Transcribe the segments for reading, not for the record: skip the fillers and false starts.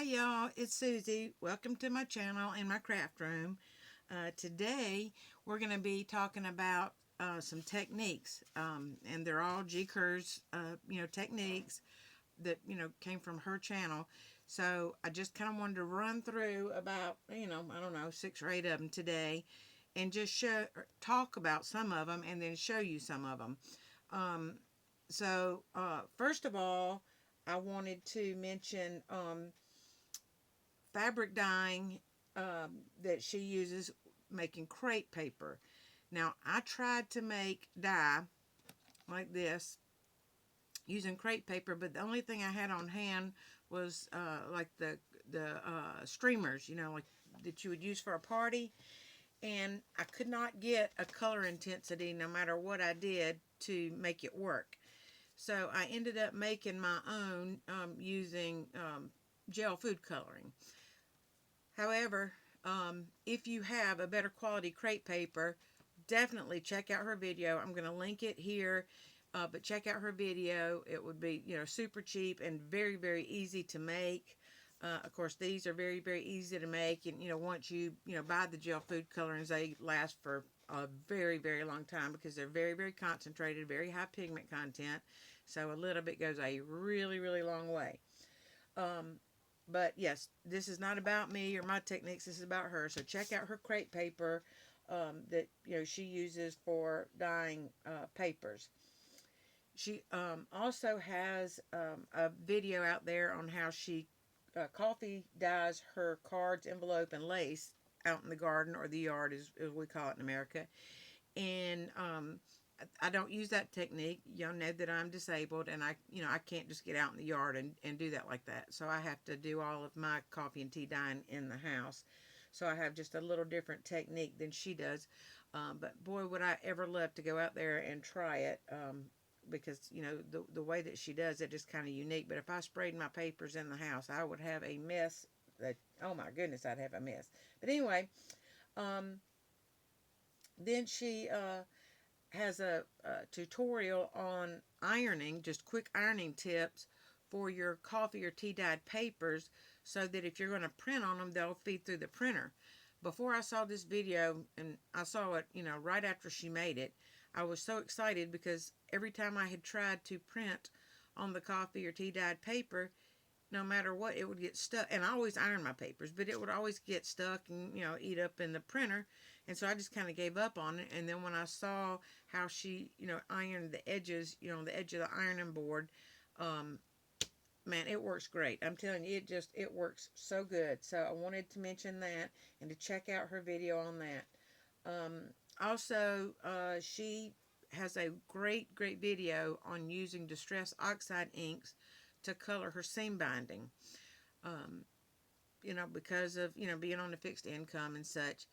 Hi y'all, it's Susie. Welcome to my channel and my craft room. Today we're going to be talking about some techniques, and they're all Gi Kerr's techniques that came from her channel. So I just kind of wanted to run through about I don't know, 6 or 8 of them today, and just talk about some of them and then show you some of them. First of all, I wanted to mention fabric dyeing that she uses making crepe paper. Now, I tried to make dye like this using crepe paper, but the only thing I had on hand was like the streamers, like that you would use for a party, and I could not get a color intensity no matter what I did to make it work. So I ended up making my own using gel food coloring. However, if you have a better quality crepe paper, definitely check out her video. I'm going to link it here, but check out her video. It would be, super cheap and very, very easy to make. Of course, these are very, very easy to make, and once you buy the gel food colorings, they last for a very, very long time because they're very, very concentrated, very high pigment content. So a little bit goes a really, really long way. But yes, this is not about me or my techniques. This is about her. So check out her crepe paper that she uses for dyeing papers. She also has a video out there on how she coffee dyes her cards, envelope, and lace out in the garden or the yard, as we call it in America. And I don't use that technique. Y'all know that I'm disabled, and I can't just get out in the yard and do that like that. So I have to do all of my coffee and tea dyeing in the house. So I have just a little different technique than she does. But boy, would I ever love to go out there and try it. Because the way that she does it is kind of unique. But if I sprayed my papers in the house, I would have a mess. That, oh my goodness, I'd have a mess. But anyway, then she has a tutorial on ironing, just quick ironing tips for your coffee or tea dyed papers, so that if you're going to print on them, they'll feed through the printer. Before I saw this video, and I saw it right after she made it, I was so excited because every time I had tried to print on the coffee or tea dyed paper, no matter what, it would get stuck. And I always iron my papers, but it would always get stuck and eat up in the printer. And so I just kind of gave up on it. And then when I saw how she ironed the edges, the edge of the ironing board, man, it works great. I'm telling you, it works so good. So I wanted to mention that and to check out her video on that. Also, she has a great video on using distress oxide inks to color her seam binding. Because of being on a fixed income and such,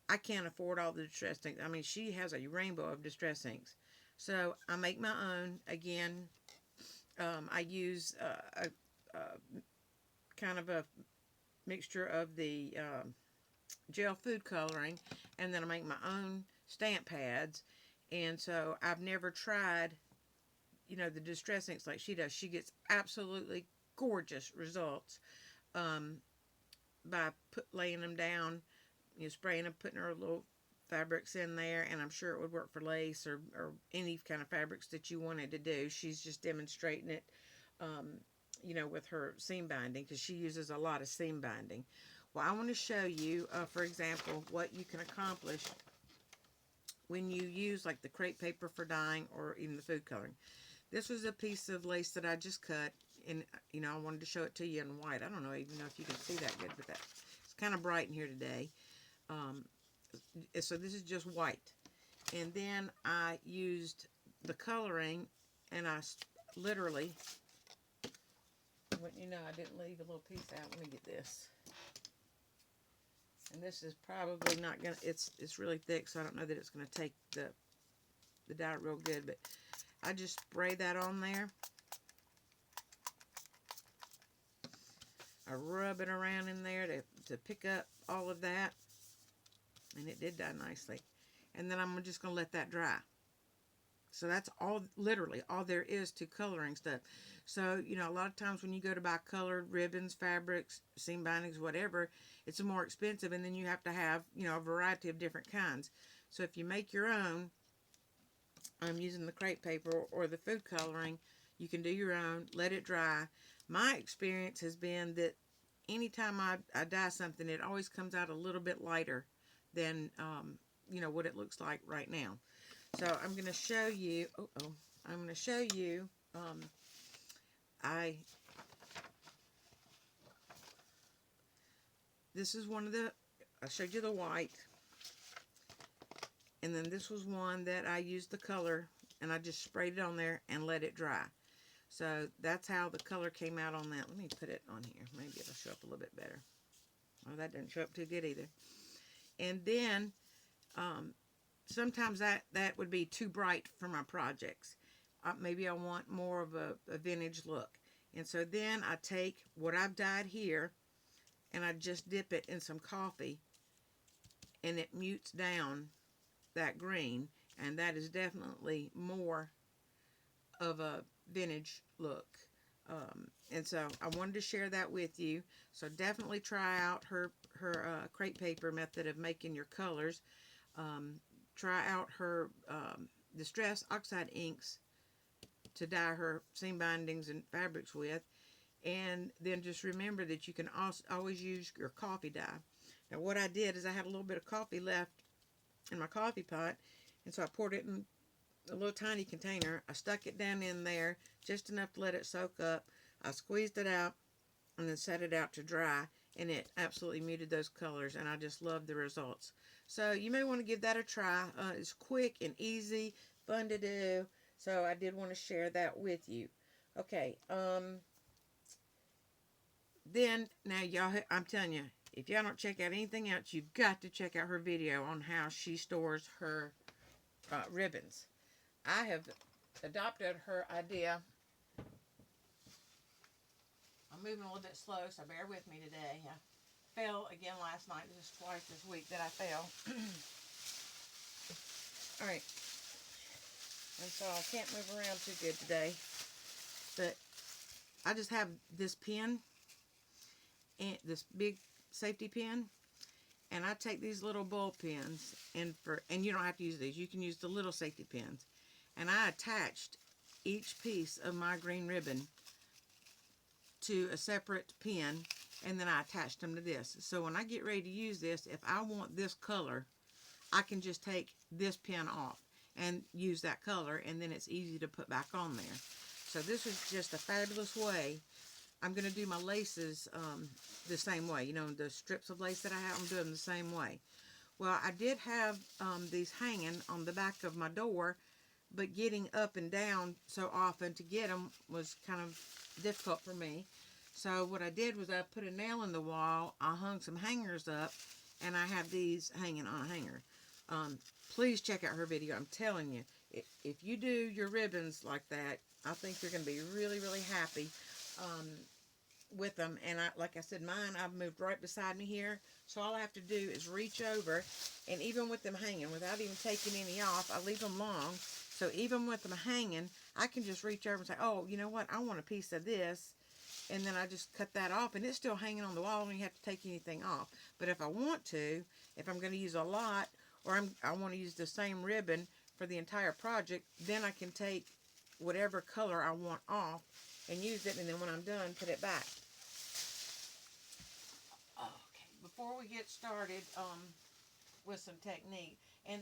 I can't afford all the distress inks. I mean, she has a rainbow of distress inks. So I make my own. Again, I use a kind of a mixture of the gel food coloring, and then I make my own stamp pads. And so I've never tried the distress inks like she does. She gets absolutely gorgeous results by laying them down, spraying them, putting her little fabrics in there, and I'm sure it would work for lace or any kind of fabrics that you wanted to do. She's just demonstrating it with her seam binding, because she uses a lot of seam binding. Well, I want to show you, for example, what you can accomplish when you use like the crepe paper for dyeing or even the food coloring. This was a piece of lace that I just cut, and I wanted to show it to you in white. I don't know even know if you can see that good, but it's kind of bright in here today. So this is just white, and then I used the coloring, and I literally, I didn't leave a little piece out. Let me get this. And this is probably not gonna. It's really thick, so I don't know that it's gonna take the dye real good, but I just spray that on there. I rub it around in there to pick up all of that, and it did dye nicely. And then I'm just going to let that dry. So that's all, literally all there is to coloring stuff. So, you know, a lot of times when you go to buy colored ribbons, fabrics, seam bindings, whatever, it's more expensive, and then you have to have, you know, a variety of different kinds. So if you make your own, I'm using the crepe paper or the food coloring, you can do your own, let it dry. My experience has been that anytime I dye something, it always comes out a little bit lighter than, you know, what it looks like right now. So I'm going to show you, I'm going to show you, I, this is one of the, I showed you the white, and then this was one that I used the color, and I just sprayed it on there and let it dry. So that's how the color came out on that. Let me put it on here. Maybe it'll show up a little bit better. Oh, that didn't show up too good either. And then, sometimes that would be too bright for my projects. Maybe I want more of a vintage look. And so then I take what I've dyed here and I just dip it in some coffee, and it mutes down that green, and that is definitely more of a vintage look. And so I wanted to share that with you. So definitely try out her crepe paper method of making your colors. Try out her Distress Oxide inks to dye her seam bindings and fabrics with. And then just remember that you can also always use your coffee dye. Now what I did is I had a little bit of coffee left in my coffee pot, and so I poured it in a little tiny container. I stuck it down in there just enough to let it soak up. I squeezed it out and then set it out to dry, and it absolutely muted those colors, and I just love the results. So you may want to give that a try. It's quick and easy, fun to do, so I did want to share that with you. Okay, then now y'all, I'm telling you, if y'all don't check out anything else, you've got to check out her video on how she stores her ribbons. I have adopted her idea. I'm moving a little bit slow, so bear with me today. I fell again last night. This is twice this week that I fell. Alright. And so I can't move around too good today. But I just have this pin, and this big safety pin, and I take these little ball pins, and you don't have to use these. You can use the little safety pins. And I attached each piece of my green ribbon to a separate pin, and then I attached them to this. So when I get ready to use this, if I want this color, I can just take this pin off and use that color, and then it's easy to put back on there. So this is just a fabulous way. I'm going to do my laces the same way. You know, the strips of lace that I have, I'm doing them the same way. Well, I did have these hanging on the back of my door, but getting up and down so often to get them was kind of difficult for me. So what I did was I put a nail in the wall, I hung some hangers up, and I have these hanging on a hanger. Please check out her video. I'm telling you, if you do your ribbons like that, I think you're going to be really, really happy with them. And like I said, mine, I've moved right beside me here, so all I have to do is reach over, and even with them hanging, without even taking any off, I leave them long. So even with them hanging, I can just reach over and say, oh, you know what, I want a piece of this, and then I just cut that off, and it's still hanging on the wall, and you have to take anything off. But if I want to, if I'm going to use a lot, or I want to use the same ribbon for the entire project, then I can take whatever color I want off and use it, and then when I'm done, put it back. Okay, before we get started with some technique, and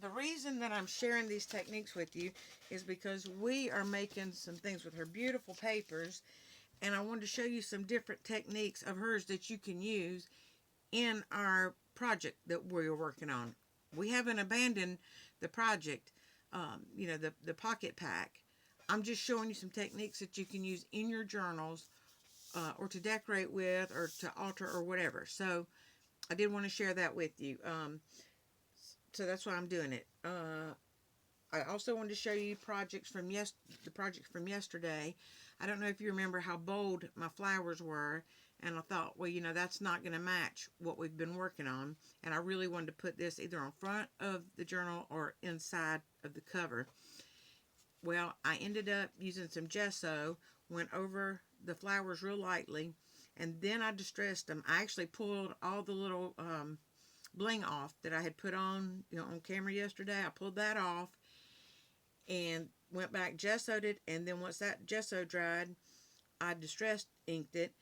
the reason that I'm sharing these techniques with you is because we are making some things with her beautiful papers, and I wanted to show you some different techniques of hers that you can use in our project that we're working on. We haven't abandoned the project, you know, the pocket pack. I'm just showing you some techniques that you can use in your journals, or to decorate with, or to alter, or whatever. So I did want to share that with you. So that's why I'm doing it. I also wanted to show you projects from the project from yesterday. I don't know if you remember how bold my flowers were, and I thought, well, you know, that's not going to match what we've been working on, and I really wanted to put this either on front of the journal or inside of the cover. Well, I ended up using some gesso, went over the flowers real lightly, and then I distressed them. I actually pulled all the little bling off that I had put on, on camera yesterday. I pulled that off and went back, gessoed it, and then once that gesso dried, I distress inked it,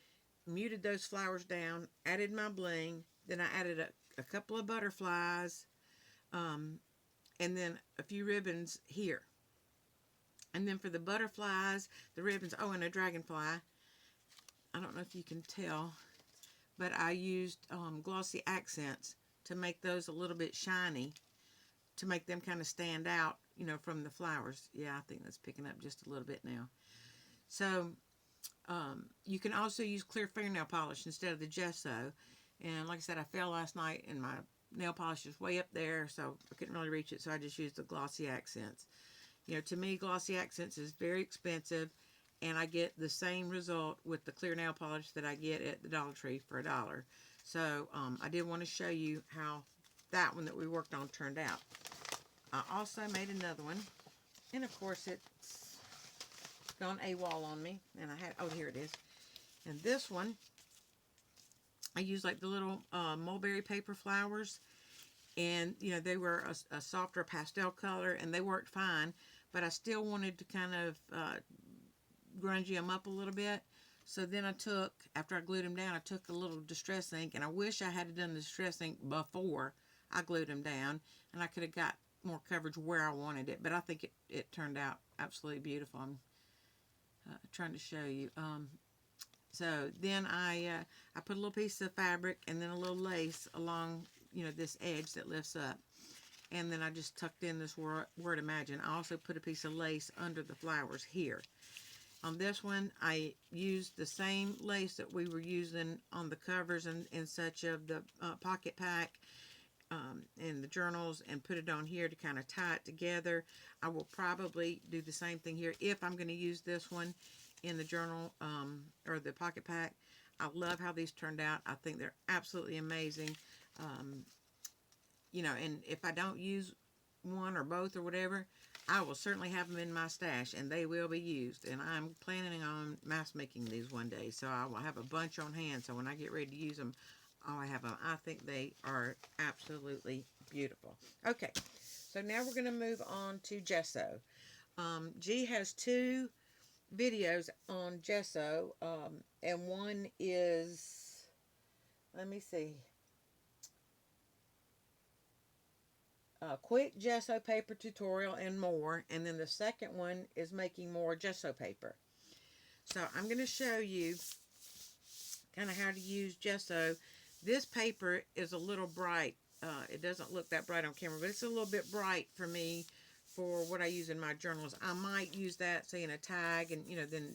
muted those flowers down, added my bling, then I added a couple of butterflies, and then a few ribbons here. And then for the butterflies, the ribbons, oh, and a dragonfly. I don't know if you can tell, but I used glossy accents to make those a little bit shiny, to make them kind of stand out, from the flowers. Yeah, I think that's picking up just a little bit now. So you can also use clear fingernail polish instead of the gesso. And like I said, I fell last night and my nail polish is way up there, so I couldn't really reach it, so I just used the glossy accents. To me, glossy accents is very expensive, and I get the same result with the clear nail polish that I get at the Dollar Tree for $1. So I did want to show you how that one that we worked on turned out. I also made another one, and of course it's gone AWOL on me, and I had, oh, here it is. And this one, I used like the little mulberry paper flowers, and they were a softer pastel color, and they worked fine, but I still wanted to kind of grungy them up a little bit. So then I took, after I glued them down, I took a little distress ink, and I wish I had done the distress ink before I glued them down, and I could have got more coverage where I wanted it, but I think it turned out absolutely beautiful. I'm trying to show you. So then I put a little piece of fabric and then a little lace along, this edge that lifts up. And then I just tucked in this word imagine. I also put a piece of lace under the flowers here. On this one, I used the same lace that we were using on the covers and such of the pocket pack and the journals, and put it on here to kind of tie it together. I will probably do the same thing here if I'm going to use this one in the journal or the pocket pack. I love how these turned out. I think they're absolutely amazing. And if I don't use one or both or whatever, I will certainly have them in my stash, and they will be used. And I'm planning on mass making these one day, so I will have a bunch on hand. So when I get ready to use them, I have them. I think they are absolutely beautiful. Okay, so now we're going to move on to gesso. G has 2 videos on gesso, and one is, let me see, quick gesso paper tutorial and more, and then the second one is making more gesso paper. So I'm going to show you kind of how to use gesso. This paper is a little bright. It doesn't look that bright on camera, but it's a little bit bright for me for what I use in my journals. I might use that, say, in a tag, and then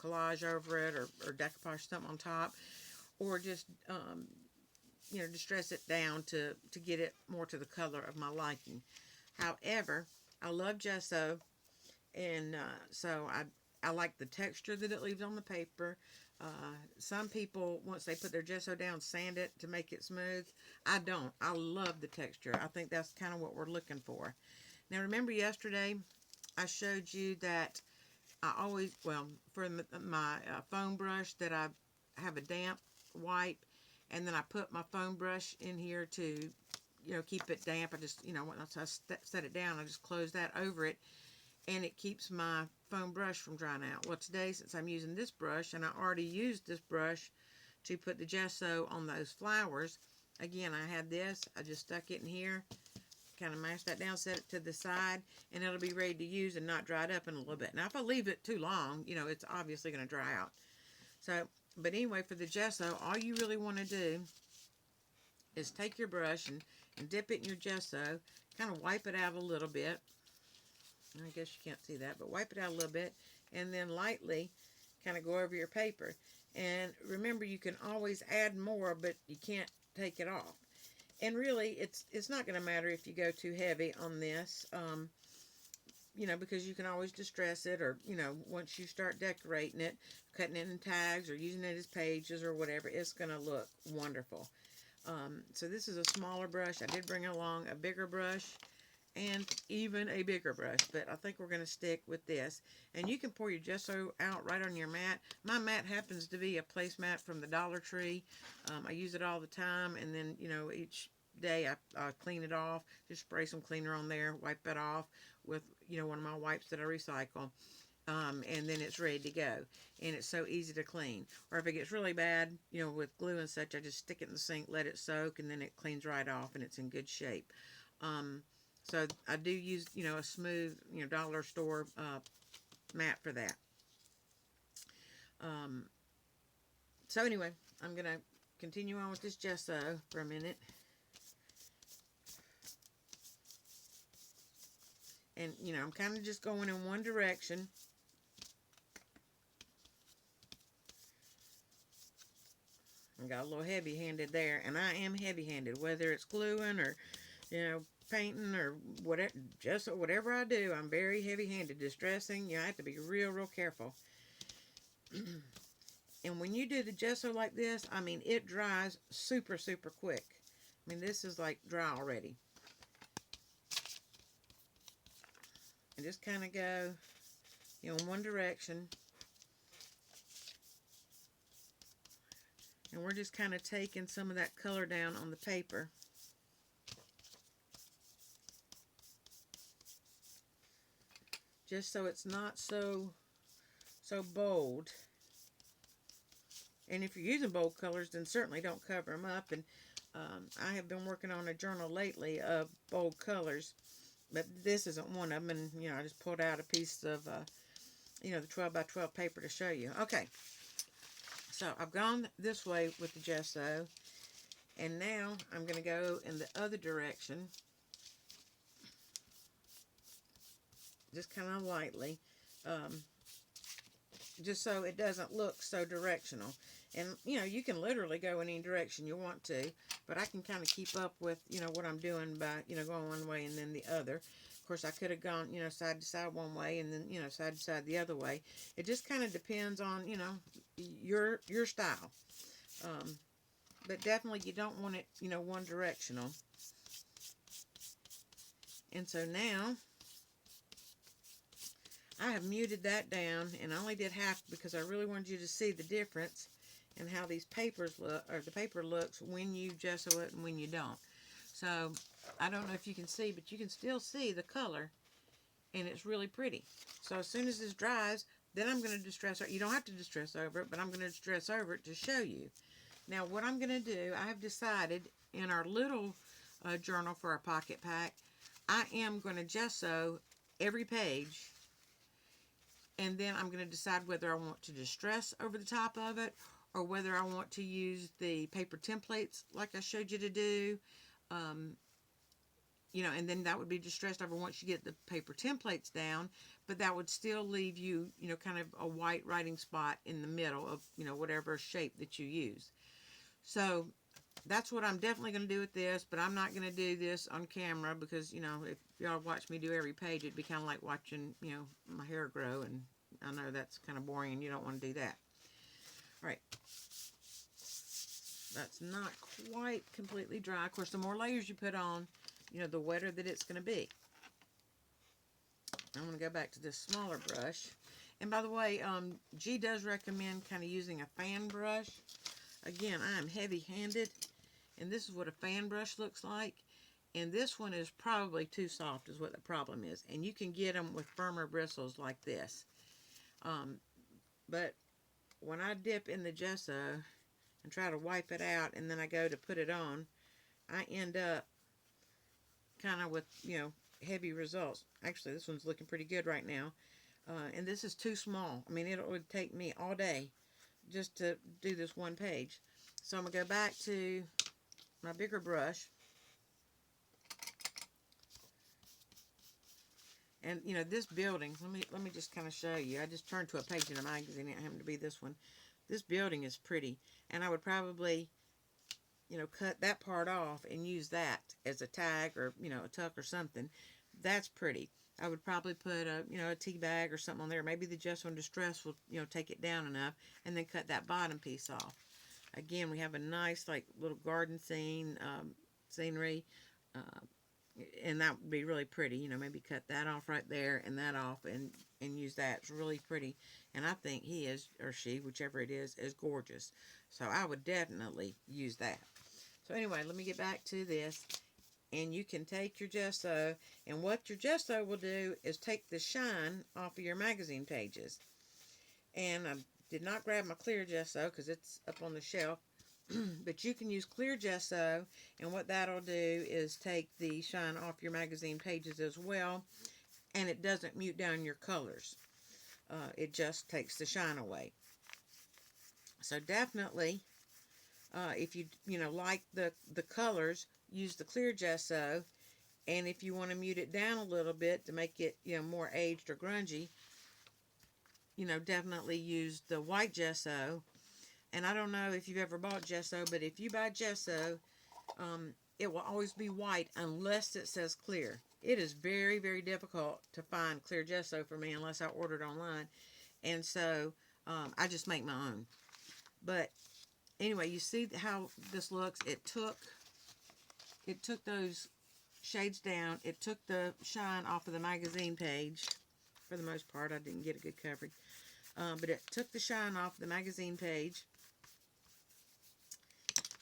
collage over it, or decoupage something on top, or just distress it down to get it more to the color of my liking. However, I love gesso, and so I like the texture that it leaves on the paper. Some people, once they put their gesso down, sand it to make it smooth. I don't. I love the texture. I think that's kind of what we're looking for. Now, remember yesterday I showed you that I always, for my foam brush, that I have a damp wipe, and then I put my foam brush in here to, keep it damp. I just, once I set it down, I just close that over it, and it keeps my foam brush from drying out. Well, today, since I'm using this brush, and I already used this brush to put the gesso on those flowers, again, I had this, I just stuck it in here, kind of mash that down, set it to the side, and it'll be ready to use and not dried up in a little bit. Now, if I leave it too long, it's obviously going to dry out. So, but anyway, for the gesso, all you really want to do is take your brush and dip it in your gesso, kind of wipe it out a little bit. I guess you can't see that, but wipe it out a little bit, and then lightly kind of go over your paper. And remember, you can always add more, but you can't take it off. And really, it's not going to matter if you go too heavy on this, because you can always distress it, or, once you start decorating it, cutting it in tags or using it as pages or whatever, it's going to look wonderful. So this is a smaller brush. I did bring along a bigger brush, and even a bigger brush, but I think we're going to stick with this. And you can pour your gesso out right on your mat. My mat happens to be a placemat from the Dollar Tree. I use it all the time, and then, you know, each day I clean it off, just spray some cleaner on there, wipe it off with, you know, one of my wipes that I recycle. And then it's ready to go. And it's so easy to clean. Or if it gets really bad, you know, with glue and such, I just stick it in the sink, let it soak, and then it cleans right off, and it's in good shape. So I do use, you know, a smooth, you know, dollar store mat for that. Um, so anyway, I'm going to continue on with this gesso for a minute. And, you know, I'm kind of just going in one direction. I got a little heavy-handed there, and I am heavy-handed, whether it's gluing or, you know, painting or whatever, just whatever I do, I'm very heavy-handed. Distressing, you know, I have to be real, real careful. And when you do the gesso like this, I mean, it dries super, super quick. I mean, this is like dry already. And just kind of go, you know, in one direction. And we're just kind of taking some of that color down on the paper. Just so it's not so bold. And if you're using bold colors, then certainly don't cover them up. And I have been working on a journal lately of bold colors, but this isn't one of them. And, you know, I just pulled out a piece of, you know, the 12 by 12 paper to show you. Okay, so I've gone this way with the gesso, and now I'm going to go in the other direction, just kind of lightly, just so it doesn't look so directional. And, you know, you can literally go in any direction you want to, but I can kind of keep up with, you know, what I'm doing by, you know, going one way and then the other. Of course, I could have gone, you know, side to side one way and then, you know, side to side the other way. It just kind of depends on, you know, your style. But definitely you don't want it, you know, one directional. And so now I have muted that down, and I only did half because I really wanted you to see the difference and how these papers look, or the paper looks when you gesso it and when you don't. So I don't know if you can see, but you can still see the color, and it's really pretty. So as soon as this dries, then I'm going to distress over. You don't have to distress over it, but I'm going to distress over it to show you. Now what I'm going to do, I have decided in our little journal for our pocket pack, I am going to gesso every page, and then I'm going to decide whether I want to distress over the top of it or whether I want to use the paper templates like I showed you to do. You know, and then that would be distressed over once you get the paper templates down, but that would still leave you, you know, kind of a white writing spot in the middle of, you know, whatever shape that you use. So that's what I'm definitely going to do with this, but I'm not going to do this on camera because, you know, if y'all watch me do every page, it'd be kind of like watching, you know, my hair grow, and I know that's kind of boring and you don't want to do that. All right. That's not quite completely dry. Of course, the more layers you put on, you know, the wetter that it's going to be. I'm going to go back to this smaller brush. And by the way, G does recommend kind of using a fan brush. Again, I am heavy-handed, and this is what a fan brush looks like. And this one is probably too soft is what the problem is. And you can get them with firmer bristles like this. But when I dip in the gesso and try to wipe it out, and then I go to put it on, I end up kind of with, you know, heavy results. Actually, this one's looking pretty good right now. And this is too small. I mean, it would take me all day just to do this one page. So I'm going to go back to my bigger brush. And, you know, this building, let me just kind of show you. I just turned to a page in a magazine. It happened to be this one. This building is pretty. And I would probably, you know, cut that part off and use that as a tag or, you know, a tuck or something. That's pretty. I would probably put a, you know, a tea bag or something on there. Maybe the Gesso and Distress will, you know, take it down enough, and then cut that bottom piece off. Again, we have a nice, like, little garden scene, scenery. and that would be really pretty. You know, maybe cut that off right there and that off, and use that. It's really pretty, and I think he is, or she, whichever it is gorgeous. So I would definitely use that. So anyway, let me get back to this. And you can take your gesso, and what your gesso will do is take the shine off of your magazine pages. And I did not grab my clear gesso because it's up on the shelf. But you can use clear gesso, and what that'll do is take the shine off your magazine pages as well, and it doesn't mute down your colors. It just takes the shine away. So definitely, if you know like the colors, use the clear gesso. And if you want to mute it down a little bit to make it, you know, more aged or grungy, you know, definitely use the white gesso. And I don't know if you've ever bought gesso, but if you buy gesso, it will always be white unless it says clear. It is very, very difficult to find clear gesso for me unless I order it online. And so I just make my own. But anyway, you see how this looks. It took those shades down. It took the shine off of the magazine page. For the most part, I didn't get a good coverage. But it took the shine off the magazine page,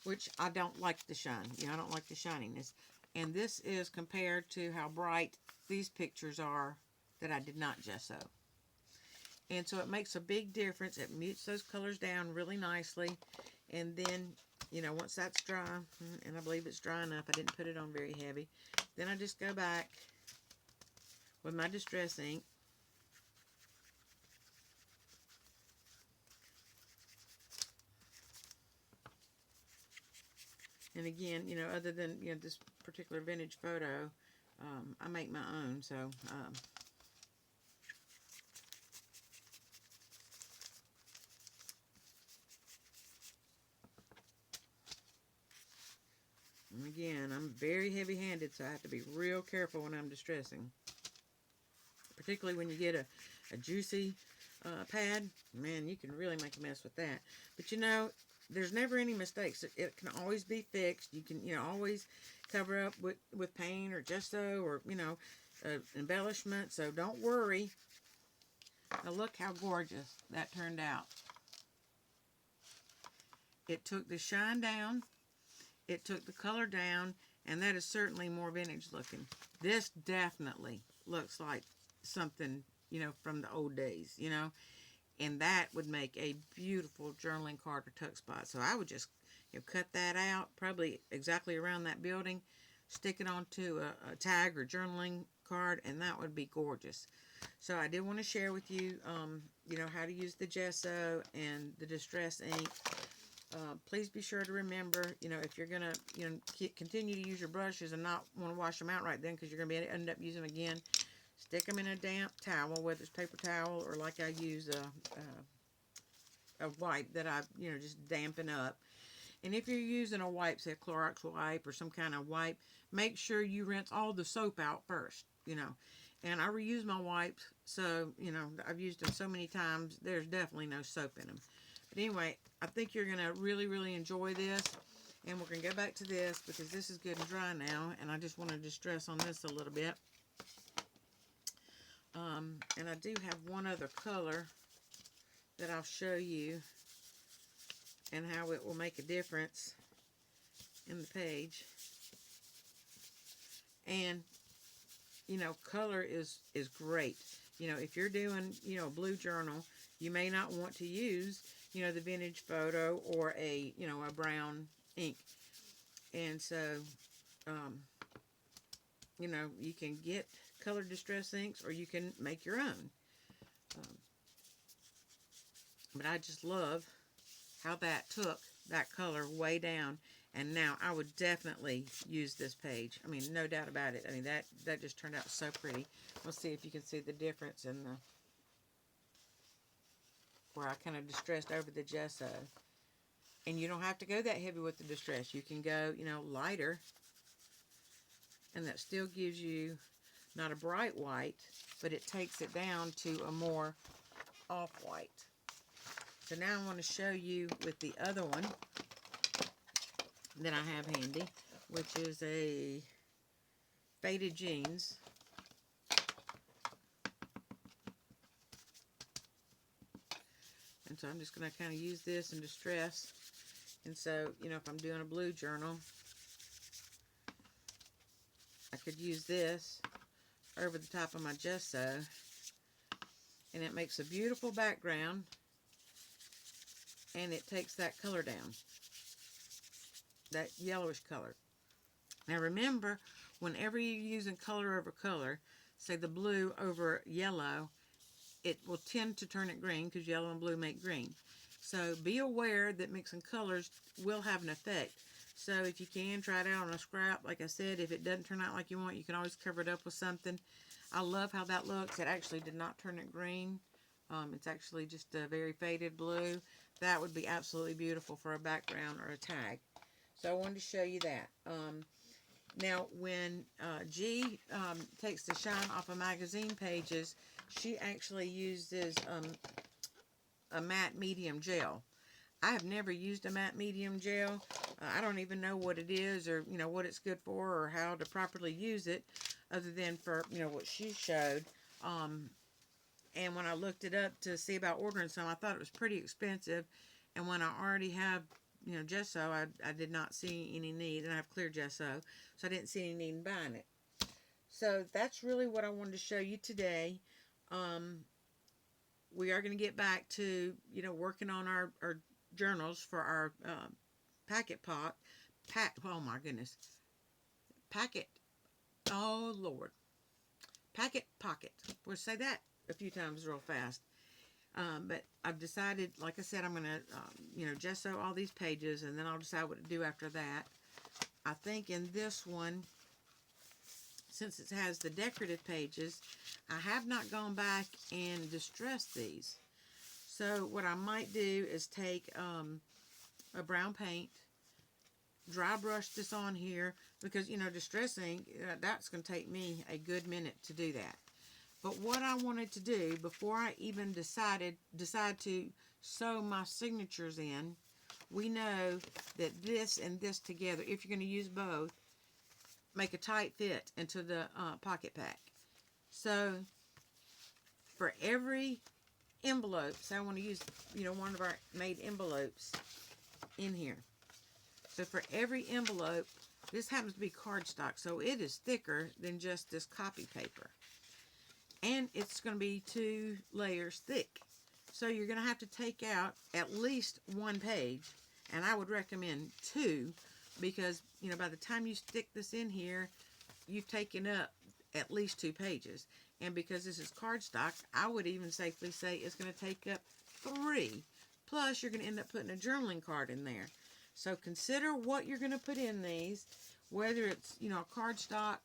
which I don't like the shine. You know, I don't like the shininess. And this is compared to how bright these pictures are that I did not gesso. And so it makes a big difference. It mutes those colors down really nicely. And then, you know, once that's dry, and I believe it's dry enough, I didn't put it on very heavy, then I just go back with my distress ink. And again, you know, other than, you know, this particular vintage photo, I make my own. So, and again, I'm very heavy-handed, so I have to be real careful when I'm distressing. Particularly when you get a juicy pad, man, you can really make a mess with that. But, you know, there's never any mistakes. It can always be fixed. You can, you know, always cover up with paint or gesso or, you know, embellishment. So don't worry. Now look how gorgeous that turned out. It took the shine down. It took the color down. And that is certainly more vintage looking. This definitely looks like something, you know, from the old days, you know. And that would make a beautiful journaling card or tuck spot. So I would just, you know, cut that out, probably exactly around that building, stick it onto a tag or journaling card, and that would be gorgeous. So I did want to share with you, you know, how to use the gesso and the distress ink. Please be sure to remember, you know, if you're going to, you know, continue to use your brushes and not want to wash them out right then because you're going to end up using them again, stick them in a damp towel, whether it's paper towel or like I use a wipe that I, you know, just dampen up. And if you're using a wipe, say a Clorox wipe or some kind of wipe, make sure you rinse all the soap out first, you know. And I reuse my wipes, so, you know, I've used them so many times, there's definitely no soap in them. But anyway, I think you're going to really, really enjoy this. And we're going to go back to this because this is good and dry now. And I just want to distress on this a little bit. And I do have one other color that I'll show you and how it will make a difference in the page. And, you know, color is great. You know, if you're doing, you know, a blue journal, you may not want to use, you know, the vintage photo or a, you know, a brown ink. And so, you know, you can get color distress inks or you can make your own. But I just love how that took that color way down. And now I would definitely use this page. I mean, no doubt about it. I mean, that just turned out so pretty. We'll see if you can see the difference in the where I kind of distressed over the gesso. And you don't have to go that heavy with the distress. You can go, you know, lighter. And that still gives you not a bright white, but it takes it down to a more off-white. So now I want to show you with the other one that I have handy, which is a faded jeans. And so I'm just going to kind of use this in distress. And so, you know, if I'm doing a blue journal, I could use this over the top of my gesso, and it makes a beautiful background, and it takes that color down, that yellowish color. Now remember, whenever you're using color over color, say the blue over yellow, it will tend to turn it green because yellow and blue make green. So be aware that mixing colors will have an effect. So if you can, try it out on a scrap. Like I said, if it doesn't turn out like you want, you can always cover it up with something. I love how that looks. It actually did not turn it green. It's actually just a very faded blue. That would be absolutely beautiful for a background or a tag. So I wanted to show you that. Now, when G takes the shine off of magazine pages, she actually uses a matte medium gel. I have never used a matte medium gel. I don't even know what it is, or you know what it's good for, or how to properly use it, other than for what she showed. And when I looked it up to see about ordering some, I thought it was pretty expensive. And when I already have gesso, I did not see any need, and I have clear gesso, so I didn't see any need in buying it. So that's really what I wanted to show you today. We are going to get back to working on our journals for our packet pot. Oh my goodness, packet. Oh Lord, packet pocket. We'll say that a few times real fast. But I've decided, like I said, I'm going to, gesso all these pages, and then I'll decide what to do after that. I think in this one, since it has the decorative pages, I have not gone back and distressed these. So what I might do is take a brown paint, dry brush this on here, because, distressing, that's going to take me a good minute to do that. But what I wanted to do before I even decide to sew my signatures in, we know that this and this together, if you're going to use both, make a tight fit into the pocket pack. So for every envelope, so I want to use one of our made envelopes in here. So for every envelope, this happens to be cardstock, so it is thicker than just this copy paper. And it's going to be 2 layers thick. So you're going to have to take out at least 1 page. And I would recommend 2, because, by the time you stick this in here, you've taken up at least 2 pages. And because this is cardstock, I would even safely say it's going to take up 3. Plus, you're going to end up putting a journaling card in there. So consider what you're going to put in these, whether it's, cardstock,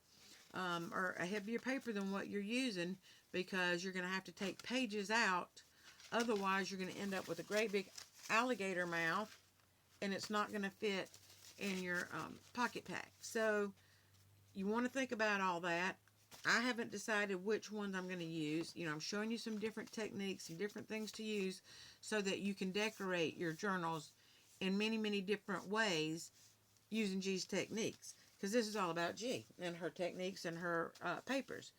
or a heavier paper than what you're using, because you're going to have to take pages out. Otherwise, you're going to end up with a great big alligator mouth, and it's not going to fit in your pocket pack. So you want to think about all that. I haven't decided which ones I'm going to use. I'm showing you some different techniques and different things to use so that you can decorate your journals in many, many different ways using G's techniques. Because this is all about G and her techniques and her papers.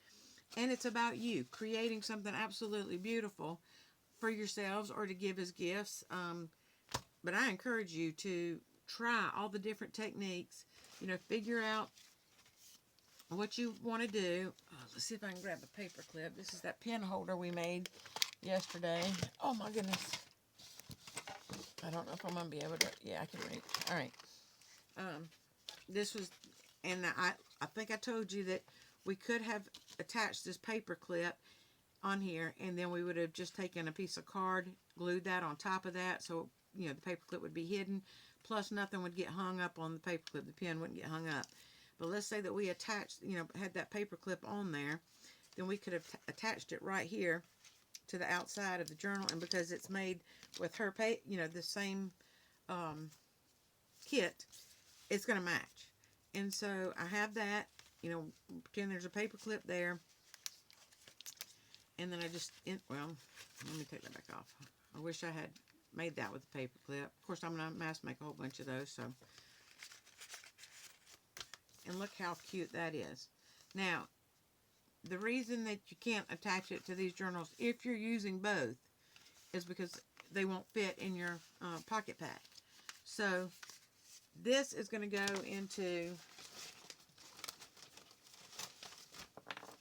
And it's about you creating something absolutely beautiful for yourselves or to give as gifts. But I encourage you to try all the different techniques. Figure out what you want to do. Let's see if I can grab a paper clip. This is that pen holder we made yesterday. Oh my goodness. I don't know if I'm going to be able to. Yeah, I can reach. All right. This was, and I think I told you that we could have attached this paper clip on here, and then we would have just taken a piece of card, glued that on top of that, so the paper clip would be hidden, plus nothing would get hung up on the paper clip. The pen wouldn't get hung up. But let's say that we attached, had that paper clip on there, then we could have attached it right here to the outside of the journal, and because it's made with her the same kit, it's going to match. And so I have that, pretend there's a paper clip there. And then I just, well, let me take that back off. I wish I had made that with a paper clip. Of course, I'm going to mass make a whole bunch of those. So, and look how cute that is. Now, the reason that you can't attach it to these journals if you're using both is because they won't fit in your pocket pack. So this is going to go into